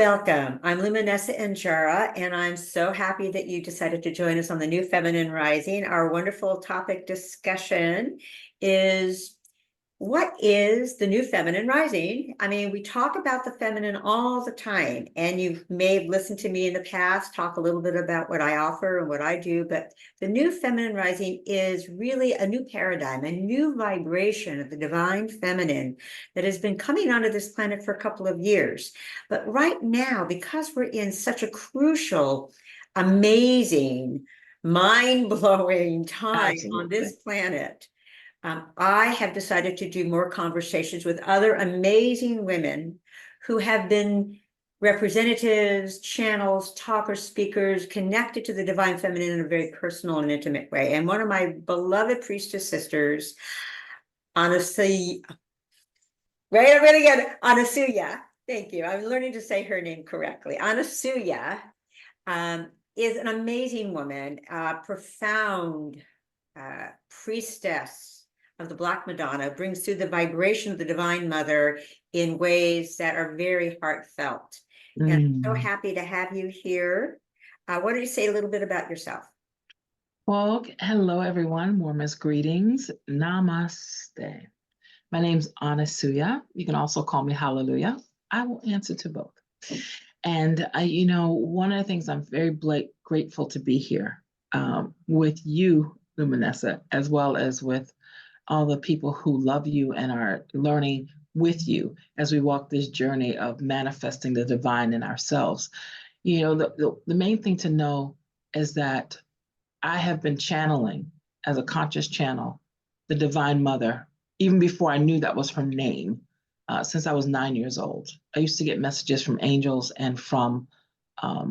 Welcome. I'm Luminessa Enjara, and I'm so happy that you decided to join us on the New Feminine Rising. Our wonderful topic discussion is, what is the new feminine rising? I mean, we talk about the feminine all the time, and you may have listened to me in the past talk a little bit about what I offer and what I do, but the new feminine rising is really a new paradigm, a new vibration of the divine feminine that has been coming onto this planet for a couple of years. But right now, because we're in such a crucial, amazing, mind-blowing time on this planet, I have decided to do more conversations with other amazing women who have been representatives, channels, talkers, speakers, connected to the divine feminine in a very personal and intimate way. And one of my beloved priestess sisters, Anusuya, Anusuya, thank you. I'm learning to say her name correctly. Anusuya is an amazing woman, profound priestess of the Black Madonna, brings through the vibration of the Divine Mother in ways that are very heartfelt. And I'm so happy to have you here. Why don't you say a little bit about yourself? Well, hello, everyone. Warmest greetings. Namaste. My name's Anusuya. You can also call me Hallelujah. I will answer to both. And, one of the things I'm very grateful to be here with you, Luminessa, as well as with all the people who love you and are learning with you as we walk this journey of manifesting the divine in ourselves. The main thing to know is that I have been channeling as a conscious channel the Divine Mother, even before I knew that was her name, since I was 9 years old. I used to get messages from angels and from I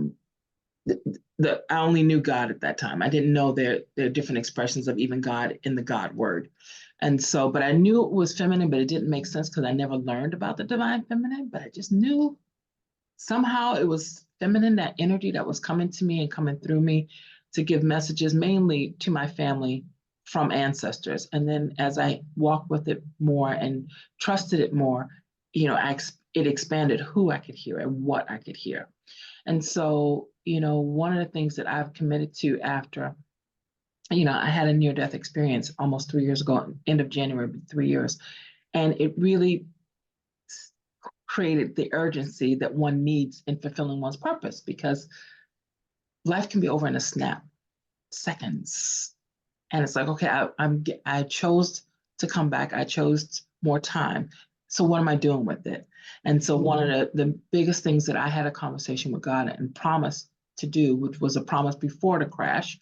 only knew God at that time. I didn't know there are different expressions of even God in the God word. And so, but I knew it was feminine, but it didn't make sense because I never learned about the divine feminine, but I just knew somehow it was feminine, that energy that was coming to me and coming through me to give messages mainly to my family from ancestors. And then as I walked with it more and trusted it more, it expanded who I could hear and what I could hear. And so, one of the things that I've committed to after, I had a near-death experience almost 3 years ago, end of January, 3 years. And it really created the urgency that one needs in fulfilling one's purpose, because life can be over in a snap, seconds. And it's like, okay, I chose to come back. I chose more time. So what am I doing with it? And so one of the biggest things that I had a conversation with God and promised to do, which was a promise before the crash,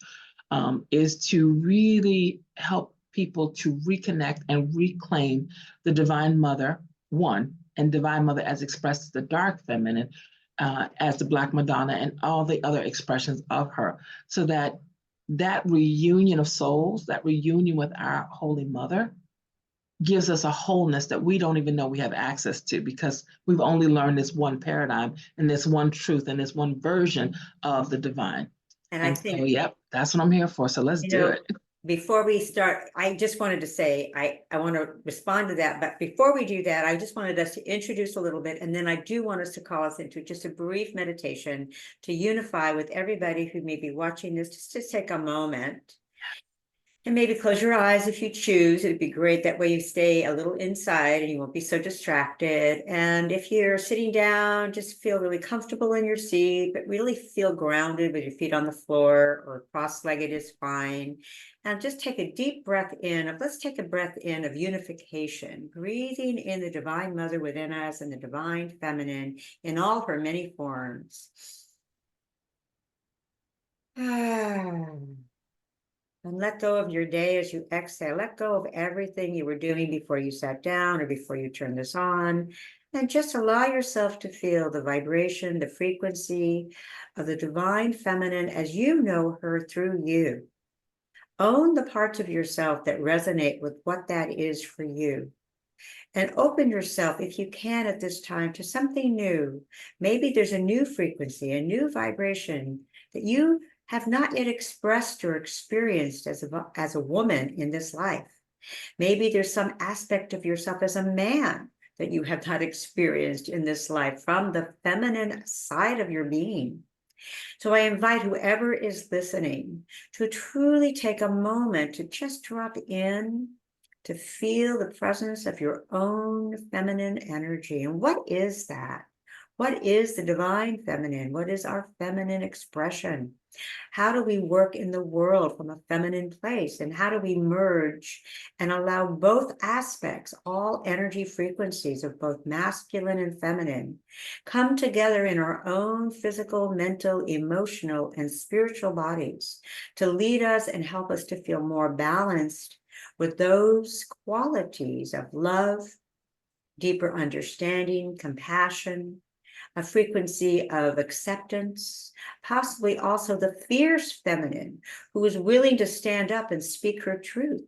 is to really help people to reconnect and reclaim the Divine Mother, one, and Divine Mother as expressed as the dark feminine, as the Black Madonna and all the other expressions of her, so that reunion of souls, that reunion with our Holy Mother, gives us a wholeness that we don't even know we have access to, because we've only learned this one paradigm and this one truth and this one version of the divine. And I think, so, yep, that's what I'm here for. So let's do it. Before we start, I just wanted to say, I want to respond to that. But before we do that, I just wanted us to introduce a little bit. And then I do want us to call us into just a brief meditation to unify with everybody who may be watching this, just to take a moment. And maybe close your eyes if you choose. It'd be great. That way you stay a little inside and you won't be so distracted. And if you're sitting down, just feel really comfortable in your seat, but really feel grounded with your feet on the floor, or cross-legged is fine. And just take a deep breath in. Let's take a breath in of unification, breathing in the Divine Mother within us and the Divine Feminine in all her many forms. And let go of your day as you exhale. Let go of everything you were doing before you sat down or before you turned this on. And just allow yourself to feel the vibration, the frequency of the Divine Feminine as you know her through you. Own the parts of yourself that resonate with what that is for you. And open yourself, if you can at this time, to something new. Maybe there's a new frequency, a new vibration that you have not yet expressed or experienced as a woman in this life. Maybe there's some aspect of yourself as a man that you have not experienced in this life from the feminine side of your being. So I invite whoever is listening to truly take a moment to just drop in, to feel the presence of your own feminine energy. And what is that? What is the divine feminine? What is our feminine expression? How do we work in the world from a feminine place? And how do we merge and allow both aspects, all energy frequencies of both masculine and feminine, come together in our own physical, mental, emotional, and spiritual bodies to lead us and help us to feel more balanced with those qualities of love, deeper understanding, compassion, a frequency of acceptance, possibly also the fierce feminine who is willing to stand up and speak her truth.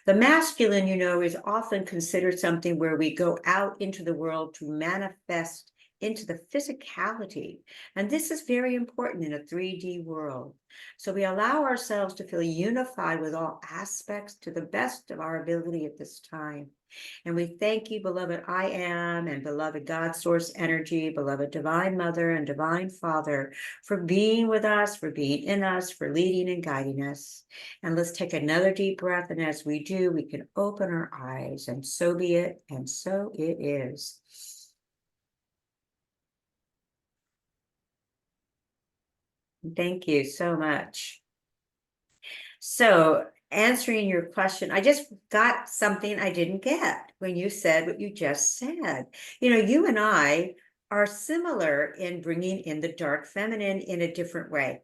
The masculine, is often considered something where we go out into the world to manifest into the physicality. And this is very important in a 3D world. So we allow ourselves to feel unified with all aspects to the best of our ability at this time. And we thank you, beloved I Am, and beloved God Source Energy, beloved Divine Mother and Divine Father, for being with us, for being in us, for leading and guiding us. And let's take another deep breath. And as we do, we can open our eyes, and so be it, and so it is. Thank you so much. So, answering your question, I just got something I didn't get when you said what you just said. You and I are similar in bringing in the dark feminine in a different way.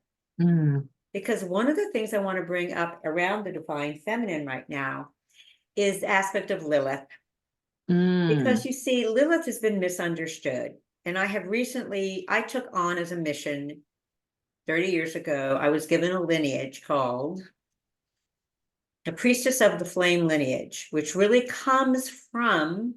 Because one of the things I want to bring up around the divine feminine right now is the aspect of Lilith. Because you see, Lilith has been misunderstood. And I took on as a mission 30 years ago, I was given a lineage called the priestess of the flame lineage, which really comes from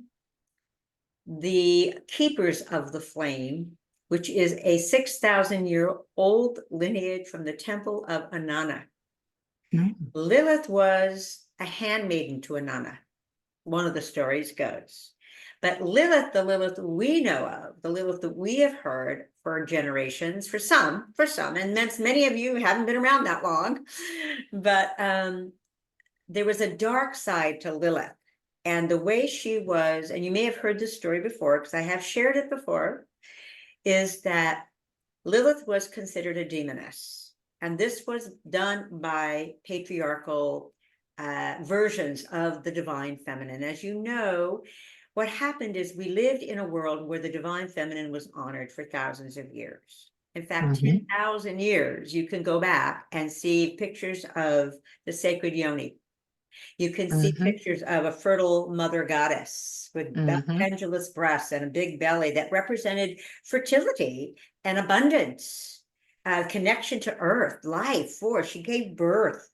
the keepers of the flame, which is a 6,000-year-old lineage from the temple of Inanna. Lilith was a handmaiden to Inanna, one of the stories goes. But Lilith, the Lilith we know of, the Lilith that we have heard for generations, for some, and many of you haven't been around that long, but there was a dark side to Lilith. And the way she was, and you may have heard this story before, because I have shared it before, is that Lilith was considered a demoness. And this was done by patriarchal versions of the divine feminine. As you know, what happened is we lived in a world where the divine feminine was honored for thousands of years. In fact, 10,000 years, you can go back and see pictures of the sacred yoni. You can see pictures of a fertile mother goddess with pendulous breasts and a big belly that represented fertility and abundance, connection to earth, life, force. She gave birth.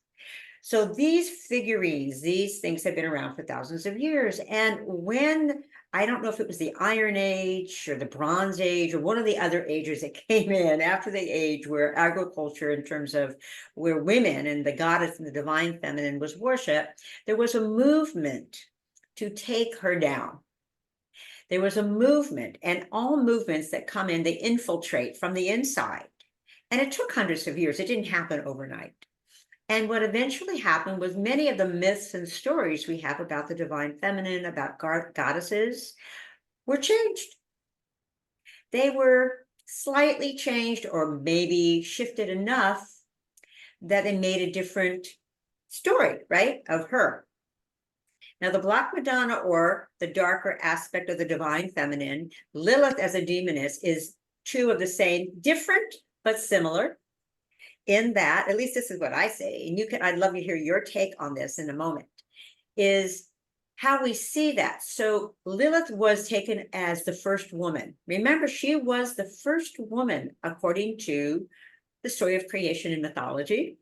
So these figurines, these things have been around for thousands of years. And when, I don't know if it was the Iron Age or the Bronze Age or one of the other ages that came in after the age where agriculture, in terms of where women and the goddess and the divine feminine was worshipped, there was a movement to take her down. There was a movement, and all movements that come in, they infiltrate from the inside. And it took hundreds of years. It didn't happen overnight. And what eventually happened was many of the myths and stories we have about the divine feminine, about goddesses, were changed. They were slightly changed or maybe shifted enough that they made a different story, right, of her. Now, the Black Madonna, or the darker aspect of the divine feminine, Lilith as a demoness, is two of the same, different but similar. In that, at least this is what I say, and I'd love to hear your take on this in a moment, is how we see that. So Lilith was taken as the first woman. Remember, she was the first woman according to the story of creation in mythology,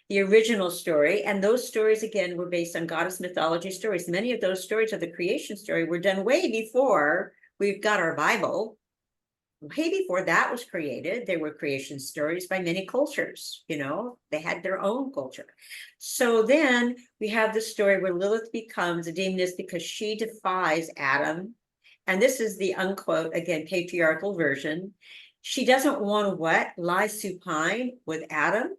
the original story. And those stories, again, were based on goddess mythology stories. Many of those stories of the creation story were done way before we've got our Bible. way before that was created, there were creation stories by many cultures, they had their own culture. So then we have the story where Lilith becomes a demoness because she defies Adam. And this is the unquote, again, patriarchal version. She doesn't want to what? Lie supine with Adam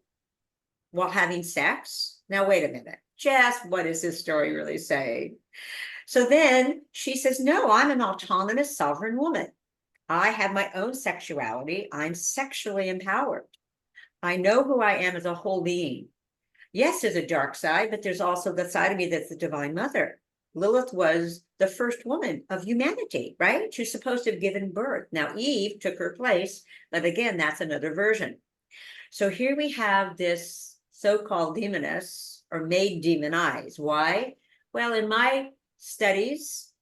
while having sex. Now, wait a minute. Jess, what is this story really saying? So then she says, no, I'm an autonomous sovereign woman. I have my own sexuality. I'm sexually empowered. I know who I am as a whole being. Yes, there's a dark side, but there's also the side of me that's the Divine Mother. Lilith was the first woman of humanity, right? She's supposed to have given birth. Now, Eve took her place, but again, that's another version. So here we have this so-called demoness or made demonized. Why? Well, in my studies,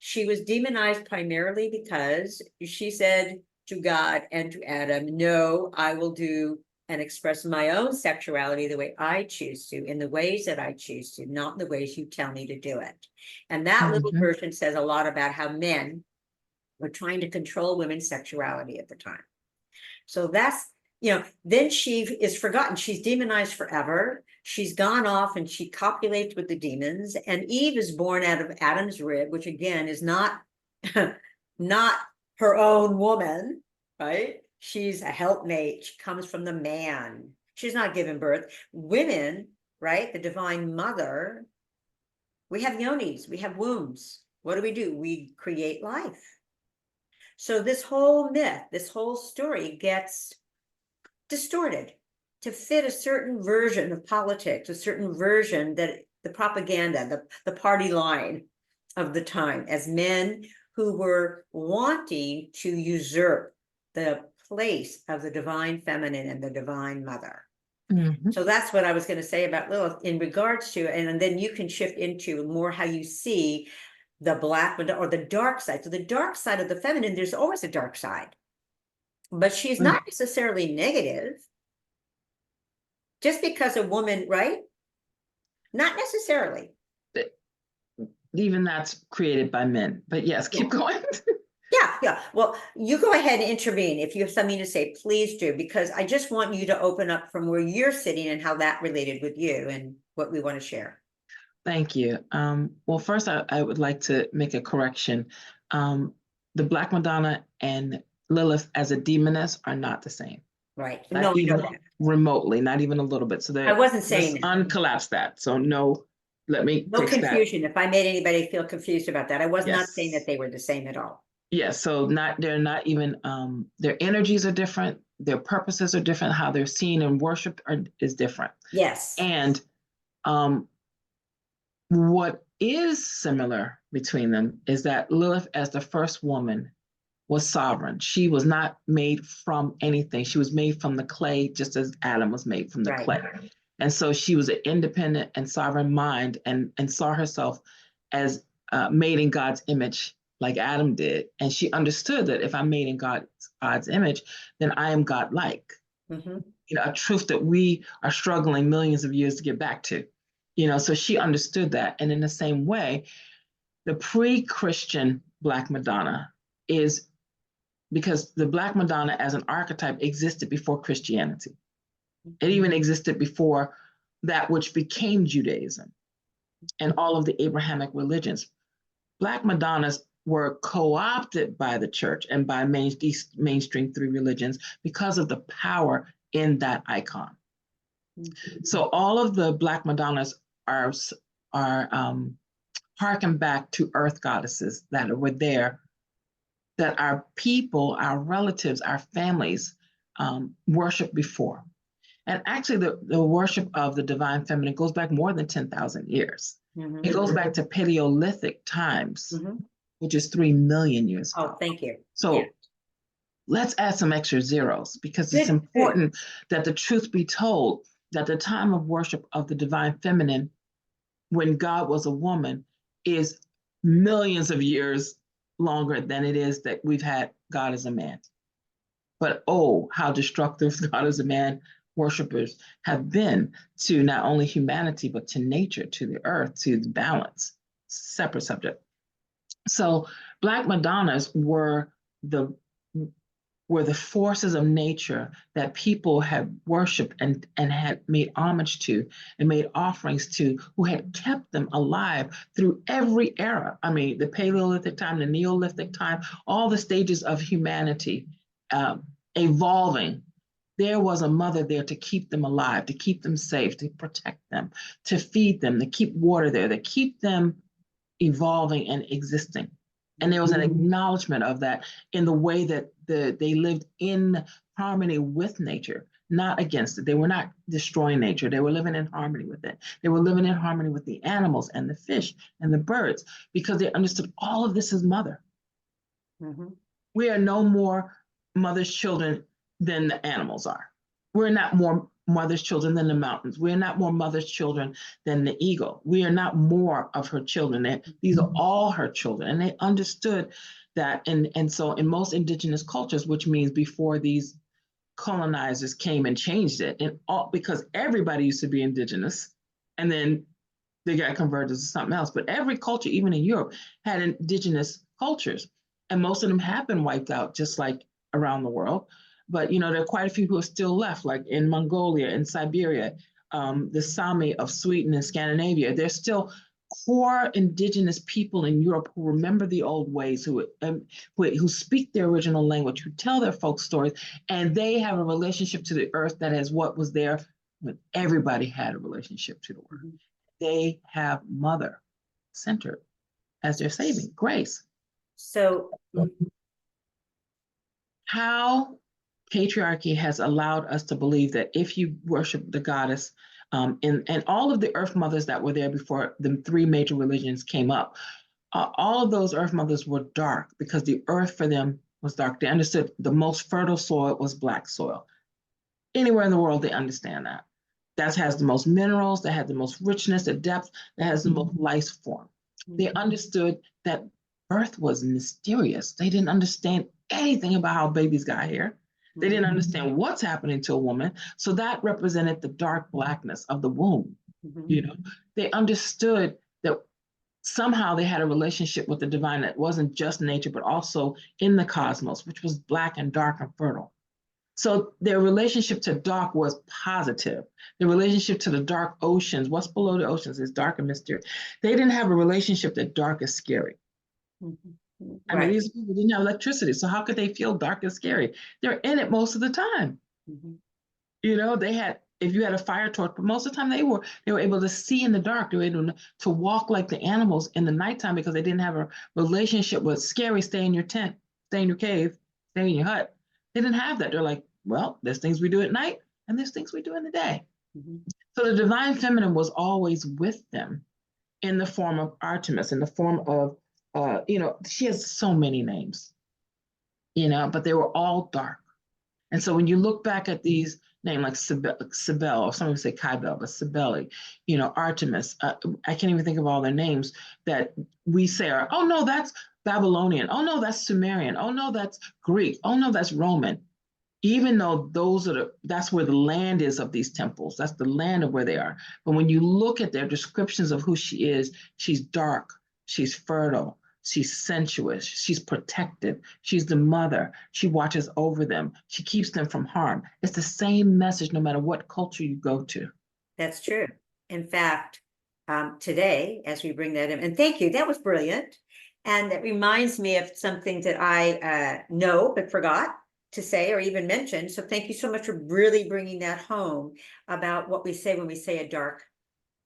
she was demonized primarily because she said to God and to Adam, no, I will do and express my own sexuality the way I choose to, in the ways that I choose to, not in the ways you tell me to do it. And that little version says a lot about how men were trying to control women's sexuality at the time. So that's, then she is forgotten. She's demonized forever. She's gone off and she copulates with the demons. And Eve is born out of Adam's rib, which again is not, not her own woman, right? She's a helpmate. She comes from the man. She's not given birth. Women, right? The Divine Mother, we have yonis, we have wombs. What do? We create life. So this whole myth, this whole story gets distorted to fit a certain version of politics, a certain version that the propaganda, the party line of the time, as men who were wanting to usurp the place of the divine feminine and the Divine Mother. So that's what I was going to say about Lilith in regards to, and then you can shift into more how you see the Black Madonna or the dark side. So the dark side of the feminine, there's always a dark side, but she's not necessarily negative. Just because a woman, right? Not necessarily. Even that's created by men, but yes, keep going. Yeah. Well, you go ahead and intervene. If you have something to say, please do, because I just want you to open up from where you're sitting and how that related with you and what we want to share. Thank you. Well, first, I would like to make a correction. The Black Madonna and Lilith as a demoness are not the same. Right. Not even remotely, not even a little bit. So I wasn't saying that. Uncollapse that. So no, let me no confusion. If I made anybody feel confused about that, I was not saying that they were the same at all. Yes, so they're not even, their energies are different, their purposes are different, how they're seen and worshiped is different. Yes. And what is similar between them is that Lilith, as the first woman, was sovereign. She was not made from anything. She was made from the clay, just as Adam was made from the clay. And so she was an independent and sovereign mind and saw herself as made in God's image, like Adam did. And she understood that if I'm made in God's image, then I am God-like. A truth that we are struggling millions of years to get back to. So she understood that. And in the same way, the pre-Christian Black Madonna is because the Black Madonna as an archetype existed before Christianity. It even existed before that which became Judaism and all of the Abrahamic religions. Black Madonnas were co-opted by the church and by mainstream three religions because of the power in that icon. So all of the Black Madonnas are harken back to earth goddesses that were there, that our people, our relatives, our families worshiped before. And actually the worship of the divine feminine goes back more than 10,000 years. It goes back to Paleolithic times, which is 3 million years ago. Oh, thank you. So let's add some extra zeros because it's important that the truth be told that the time of worship of the divine feminine, when God was a woman, is millions of years longer than it is that we've had God as a man. But oh, how destructive God as a man worshipers have been to not only humanity, but to nature, to the earth, to the balance. Separate subject. So Black Madonnas were the were the forces of nature that people had worshipped and had made homage to and made offerings to, who had kept them alive through every era. I mean, the Paleolithic time, the Neolithic time, all the stages of humanity evolving. There was a mother there to keep them alive, to keep them safe, to protect them, to feed them, to keep water there, to keep them evolving and existing. And there was an acknowledgement of that in the way that they lived in harmony with nature, not against it. They were not destroying nature. They were living in harmony with it. They were living in harmony with the animals and the fish and the birds, because they understood all of this is mother. Mm-hmm. We are no more mother's children than the animals are. We're not more mother's children than the mountains. We're not more mother's children than the eagle. We are not more of her children. These are all her children. And they understood that. And so in most indigenous cultures, which means before these colonizers came and changed it, and all, because everybody used to be indigenous, and then they got converted to something else. But every culture, even in Europe, had indigenous cultures. And most of them have been wiped out, just like around the world. But, you know, there are quite a few who are still left, like in Mongolia, in Siberia, the Sami of Sweden and Scandinavia. There's still core indigenous people in Europe who remember the old ways, who speak their original language, who tell their folk stories, and they have a relationship to the earth that is what was there when everybody had a relationship to the earth. Mm-hmm. They have mother centered as their saving grace. So how patriarchy has allowed us to believe that if you worship the goddess, and all of the earth mothers that were there before the three major religions came up, all of those earth mothers were dark because the earth for them was dark. They understood the most fertile soil was black soil. Anywhere in the world, they understand that. That has the most minerals, that has the most richness, the depth, that has the most life form. They understood that birth was mysterious. They didn't understand anything about how babies got here. They didn't understand what's happening to a woman. So that represented the dark blackness of the womb. Mm-hmm. You know, they understood that somehow they had a relationship with the divine that wasn't just nature, but also in the cosmos, which was black and dark and fertile. So their relationship to dark was positive. The relationship to the dark oceans, what's below the oceans, is dark and mysterious. They didn't have a relationship that dark is scary. Mm-hmm. I mean, these people didn't have electricity, so how could they feel dark and scary? They're in it most of the time. Mm-hmm. You know, they had, if you had a fire torch, but most of the time they were able to see in the dark. They were able to walk like the animals in the nighttime because they didn't have a relationship with scary, stay in your tent, stay in your cave, stay in your hut. They didn't have that. They're like, well, there's things we do at night and there's things we do in the day. Mm-hmm. So the divine feminine was always with them in the form of Artemis, in the form of, you know, she has so many names, you know, but they were all dark. And so when you look back at these names like Cybele, or some would say Kybele, but Cybele, you know, Artemis, I can't even think of all their names that we say are, oh no, that's Babylonian. Oh no, that's Sumerian. Oh no, that's Greek. Oh no, that's Roman. Even though that's where the land is of these temples. That's the land of where they are. But when you look at their descriptions of who she is, she's dark, she's fertile, she's sensuous, she's protective, she's the mother, she watches over them, she keeps them from harm. It's the same message no matter what culture you go to. That's true. In fact, today, as we bring that in, and thank you, that was brilliant. And that reminds me of something that I know but forgot to say or even mention. So thank you so much for really bringing that home about what we say when we say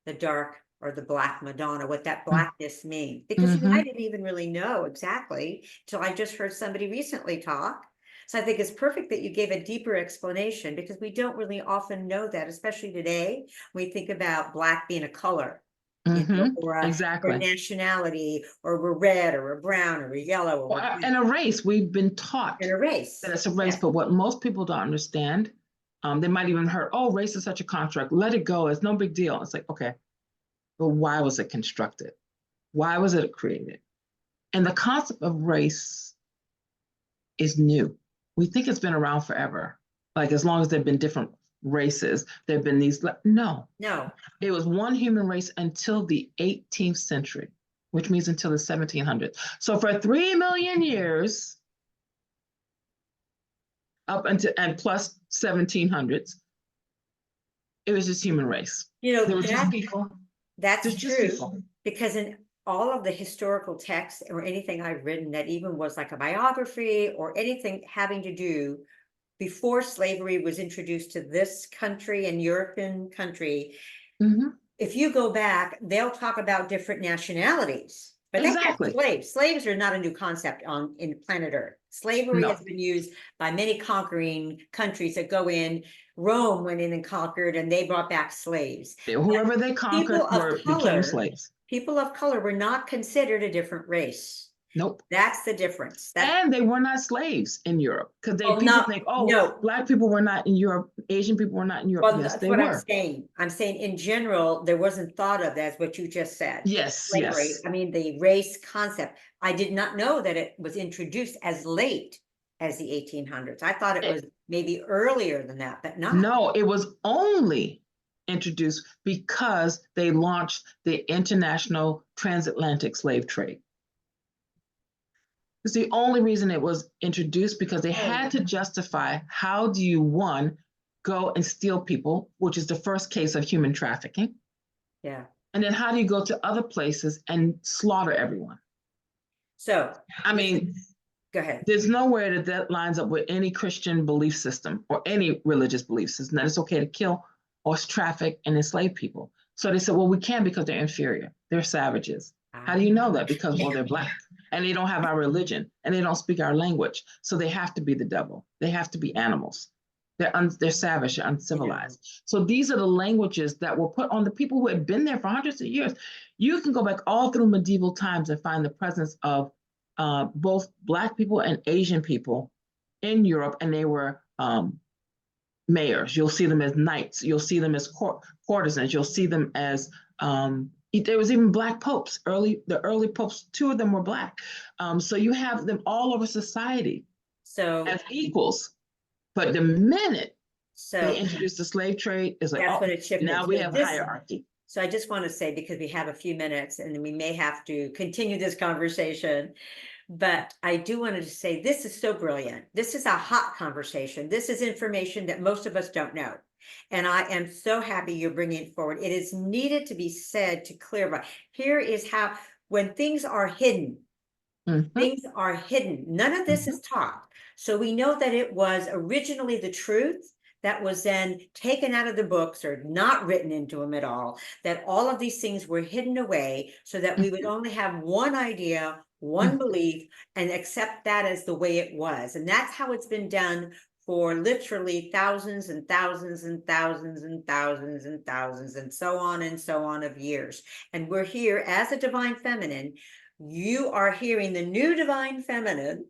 the dark or the Black Madonna, what that blackness means. Because Mm-hmm. I didn't even really know exactly until I just heard somebody recently talk. So I think it's perfect that you gave a deeper explanation, because we don't really often know that, especially today. When we think about Black being a color. Mm-hmm. You know, or exactly. or nationality, or we're red, or we're brown, or we're yellow, or we're and a race. We've been taught and a race. that it's a race, but what most people don't understand, they might even heard, oh, race is such a construct. Let it go. It's no big deal. It's like, okay, but why was it constructed? Why was it created? And the concept of race is new. We think it's been around forever. Like as long as there have been different races, there have been these. No. It was one human race until the 18th century, which means until the 1700s. So for 3 million years, up until and plus 1700s, it was just human race. You know, There were just people. that's There's just true, people. because in all of the historical texts or anything I've written that even was like a biography or anything having to do before slavery was introduced to this country and European country, Mhm. if you go back, they'll talk about different nationalities, but they had Exactly. slaves. Slaves are not a new concept in planet Earth. Slavery No. has been used by many conquering countries that go in. Rome went in and conquered, and they brought back slaves. Whoever they conquered became slaves. People of color were not considered a different race. Nope. That's the difference. And they were not slaves in Europe, because Oh, people no, think, oh, no. Black people were not in Europe, Asian people were not in Europe. Well, Yes, that's they what I'm were. saying. I'm saying in general, there wasn't thought of as what you just said. Yes, Slavery. yes. I mean, the race concept. I did not know that it was introduced as late as the 1800s. I thought it was maybe earlier than that, but not. No, it was only introduced because they launched the international transatlantic slave trade. It's the only reason it was introduced, because they had to justify, how do you, one, go and steal people, which is the first case of human trafficking, Yeah. and then how do you go to other places and slaughter everyone? So, I mean, go ahead. there's nowhere that that lines up with any Christian belief system or any religious belief system that it's okay to kill or traffic and enslave people. So they said, well, we can because they're inferior. They're savages. How do you know that? Because, well, they're Black and they don't have our religion and they don't speak our language. So they have to be the devil. They have to be animals. They're savage, they're uncivilized. So these are the languages that were put on the people who had been there for hundreds of years. You can go back all through medieval times and find the presence of both Black people and Asian people in Europe, and they were mayors. You'll see them as knights. You'll see them as courtesans. You'll see them as there was even Black popes. The early popes, 2 of them were Black. So you have them all over society as equals. But the minute they introduced the slave trade, it's like, that's when it shifted. now we have a hierarchy. So I just want to say, because we have a few minutes and then we may have to continue this conversation, but I do want to say this is so brilliant. This is a hot conversation. This is information that most of us don't know. And I am so happy you're bringing it forward. It is needed to be said to clarify. Here is how, when things are hidden, things are hidden. None of this is taught. So we know that it was originally the truth that was then taken out of the books or not written into them at all, that all of these things were hidden away so that we would only have one idea, one belief, and accept that as the way it was. And that's how it's been done for literally thousands and thousands and thousands and thousands and thousands and so on of years. And we're here as a divine feminine. You are hearing the new divine feminine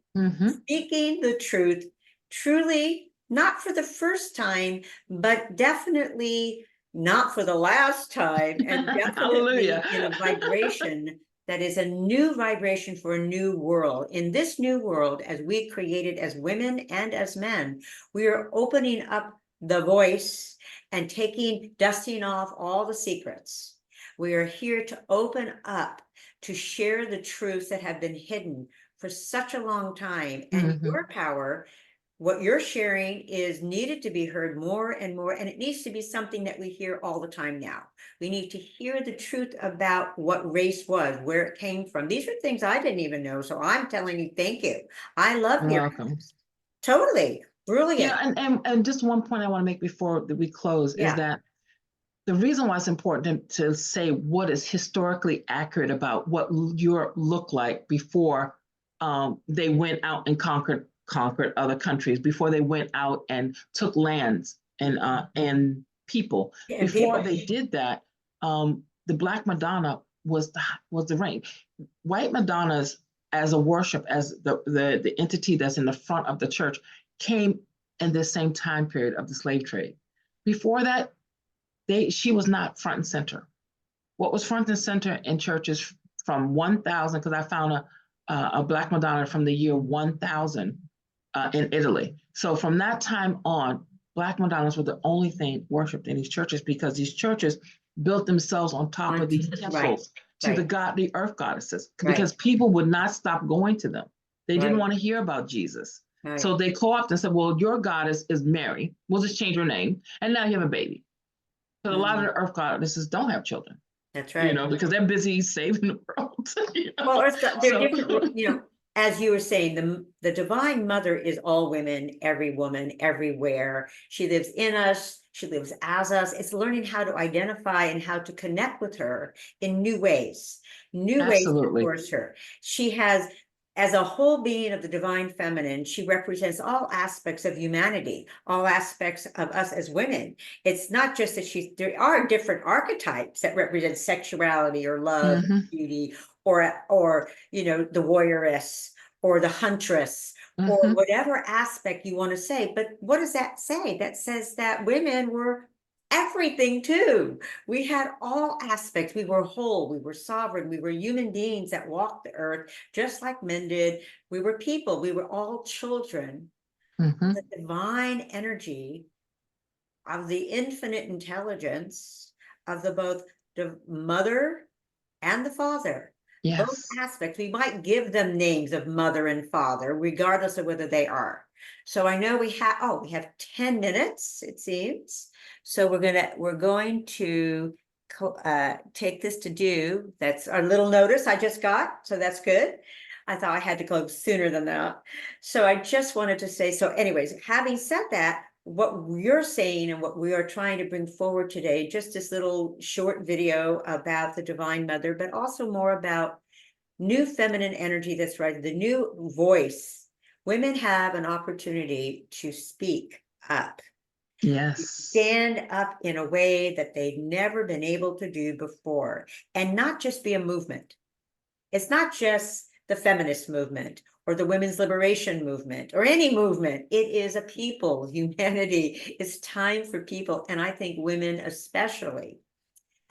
speaking the truth, truly, not for the first time, but definitely not for the last time, and definitely in a vibration that is a new vibration for a new world. In this new world, as we created as women and as men, we are opening up the voice and dusting off all the secrets. We are here to open up, to share the truths that have been hidden for such a long time. And your power, what you're sharing, is needed to be heard more and more. And it needs to be something that we hear all the time now. We need to hear the truth about what race was, where it came from. These are things I didn't even know. So I'm telling you, thank you. I love hearing this. Totally. Brilliant. Yeah, and just one point I want to make before we close is that the reason why it's important to say what is historically accurate about what Europe looked like before they went out and conquered other countries, before they went out and took lands and people. Before they did that, the Black Madonna was the reign. White Madonnas, as a worship, as the entity that's in the front of the church, came in the same time period of the slave trade. Before that, she was not front and center. What was front and center in churches from 1000, because I found a Black Madonna from the year 1000 in Italy. So from that time on, Black Madonnas were the only thing worshipped in these churches, because these churches built themselves on top of these temples to the earth goddesses, because people would not stop going to them. They didn't want to hear about Jesus. Right. So they co-opted and said, well, your goddess is Mary. We'll just change her name. And now you have a baby. But a lot of the earth goddesses don't have children, That's right. because they're busy saving the world. Well, they're So, different, as you were saying, the Divine Mother is all women, every woman, everywhere. She lives in us, she lives as us. It's learning how to identify and how to connect with her in new ways absolutely. towards her. She has, as a whole being of the divine feminine, she represents all aspects of humanity, all aspects of us as women. It's not just that there are different archetypes that represent sexuality or love, beauty, or the warrioress or the huntress or whatever aspect you want to say. But what does that say? That says that women were everything too. We had all aspects. We were whole, we were sovereign, we were human beings that walked the earth just like men did. We were people, we were all children. The divine energy of the infinite intelligence of both the mother and the father. Both Yes. aspects. We might give them names of mother and father, regardless of whether they are. So I know we have 10 minutes, it seems. So we're going to take this to do. That's our little notice I just got. So that's good. I thought I had to go sooner than that. So I just wanted to say, so anyways, having said that, what you're saying and what we are trying to bring forward today, just this little short video about the Divine Mother, but also more about new feminine energy that's right, the new voice. Women have an opportunity to speak up. Yes. Stand up in a way that they've never been able to do before, and not just be a movement. It's not just the feminist movement or the women's liberation movement or any movement. It is a people, humanity. It's time for people. And I think women especially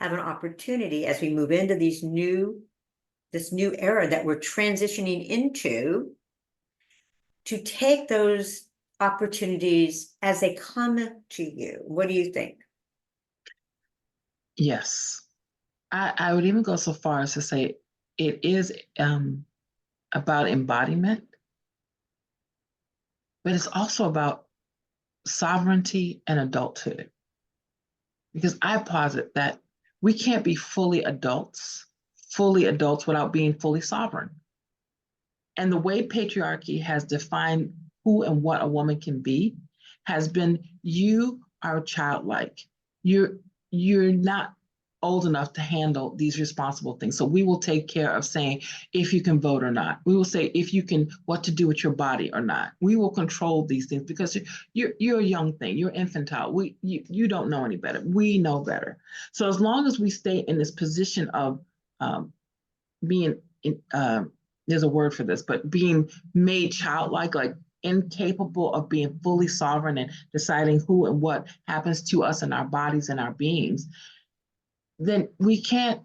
have an opportunity as we move into this new era that we're transitioning into, to take those opportunities as they come to you. What do you think? Yes. I would even go so far as to say it is about embodiment, but it's also about sovereignty and adulthood. Because I posit that we can't be fully adults without being fully sovereign. And the way patriarchy has defined who and what a woman can be has been, you are childlike. You're not old enough to handle these responsible things. So we will take care of saying if you can vote or not. We will say if you can, what to do with your body or not. We will control these things because you're a young thing. You're infantile. You don't know any better. We know better. So as long as we stay in this position of being there's a word for this, but being made childlike, like incapable of being fully sovereign and deciding who and what happens to us and our bodies and our beings, then we can't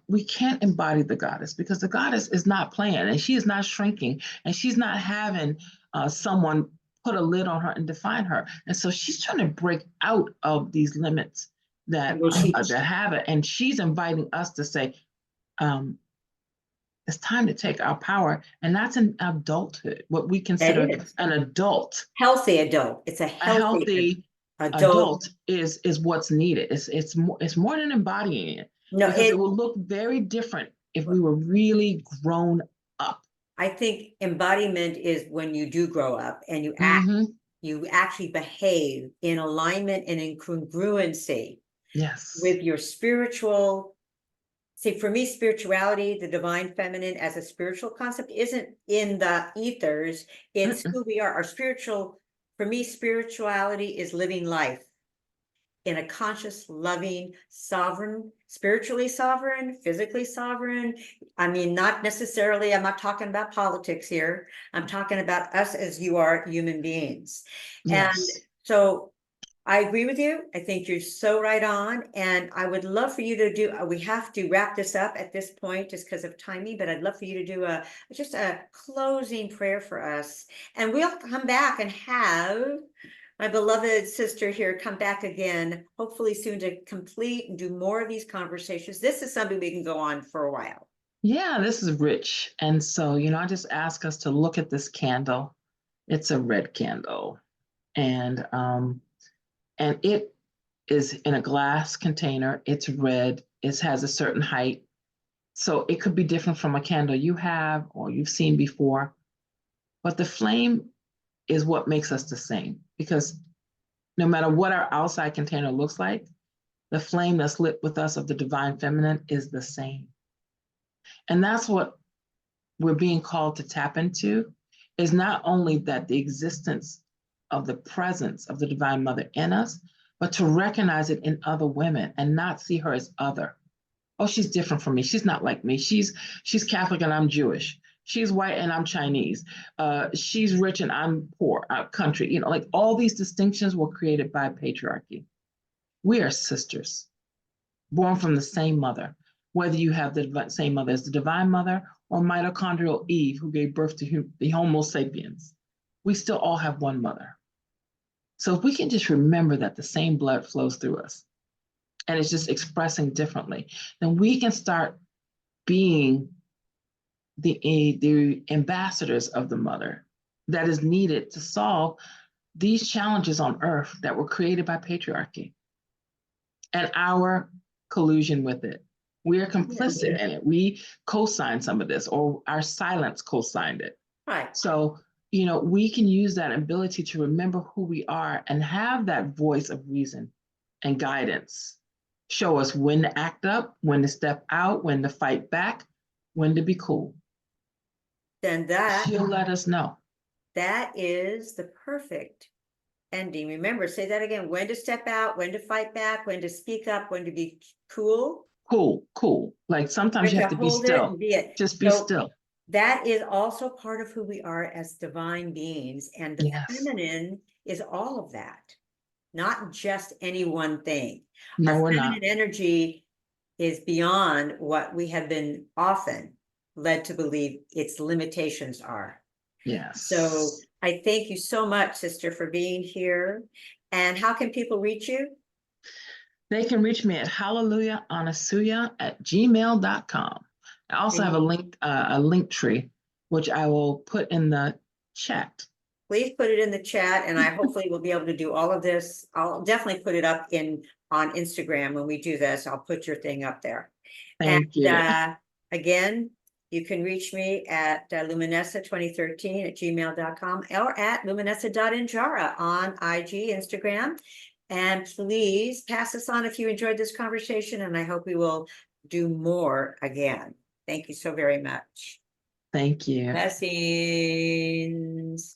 embody the goddess, because the goddess is not playing, and she is not shrinking, and she's not having someone put a lid on her and define her. And so she's trying to break out of these limits that have it, and she's inviting us to say, it's time to take our power, and that's an adulthood, what we consider an adult. Healthy adult. It's a healthy adult is what's needed. It's more than embodying it. No, because it will look very different if we were really grown up. I think embodiment is when you do grow up and you act, you actually behave in alignment and in congruency. Yes. With your spiritual. See, for me, spirituality, the divine feminine as a spiritual concept isn't in the ethers. It's who we are. For me, spirituality is living life in a conscious, loving, sovereign, spiritually sovereign, physically sovereign. I mean, not necessarily, I'm not talking about politics here. I'm talking about us as you are human beings. Yes. And so I agree with you. I think you're so right on. And I would love for you to we have to wrap this up at this point just because of timing, but I'd love for you to do just a closing prayer for us. And we'll come back and have my beloved sister here come back again, hopefully soon, to complete and do more of these conversations. This is something we can go on for a while. Yeah, this is rich. And so, I just ask us to look at this candle It's a red candle, and it is in a glass container. It's red. It has a certain height, so it could be different from a candle you have or you've seen before. But the flame is what makes us the same, because no matter what our outside container looks like, the flame that's lit with us of the divine feminine is the same. And that's what we're being called to tap into, is not only that the existence of the presence of the Divine Mother in us, but to recognize it in other women and not see her as other. Oh, she's different from me. She's not like me. She's Catholic and I'm Jewish. She's white and I'm Chinese. She's rich and I'm poor, country. You know, like all these distinctions were created by patriarchy. We are sisters, born from the same mother, whether you have the same mother as the Divine Mother or mitochondrial Eve, who gave birth to the Homo sapiens. We still all have one mother. So if we can just remember that the same blood flows through us and it's just expressing differently, then we can start being the ambassadors of the mother that is needed to solve these challenges on earth that were created by patriarchy and our collusion with it. We are complicit in it. We co-signed some of this, or our silence co-signed it. Right. So, you know, we can use that ability to remember who we are and have that voice of reason and guidance. Show us when to act up, when to step out, when to fight back, when to be cool. Then she'll let us know. That is the perfect ending. Remember, say that again: when to step out, when to fight back, when to speak up, when to be cool. Cool. Like sometimes you have to be still. Just be still. That is also part of who we are as divine beings. And the feminine is all of that, not just any one thing. No, Our we're feminine not. energy is beyond what we have been often led to believe its limitations are. Yes. So I thank you so much, sister, for being here. And how can people reach you? They can reach me at hallelujah@gmail.com. I also have a link tree, which I will put in the chat. Please put it in the chat, and I hopefully will be able to do all of this. I'll definitely put it up on Instagram when we do this. I'll put your thing up there. Thank you. Again, you can reach me at luminessa2013@gmail.com or at luminessa.enjara on IG, Instagram. And please pass this on if you enjoyed this conversation, and I hope we will do more again. Thank you so very much. Thank you. Blessings.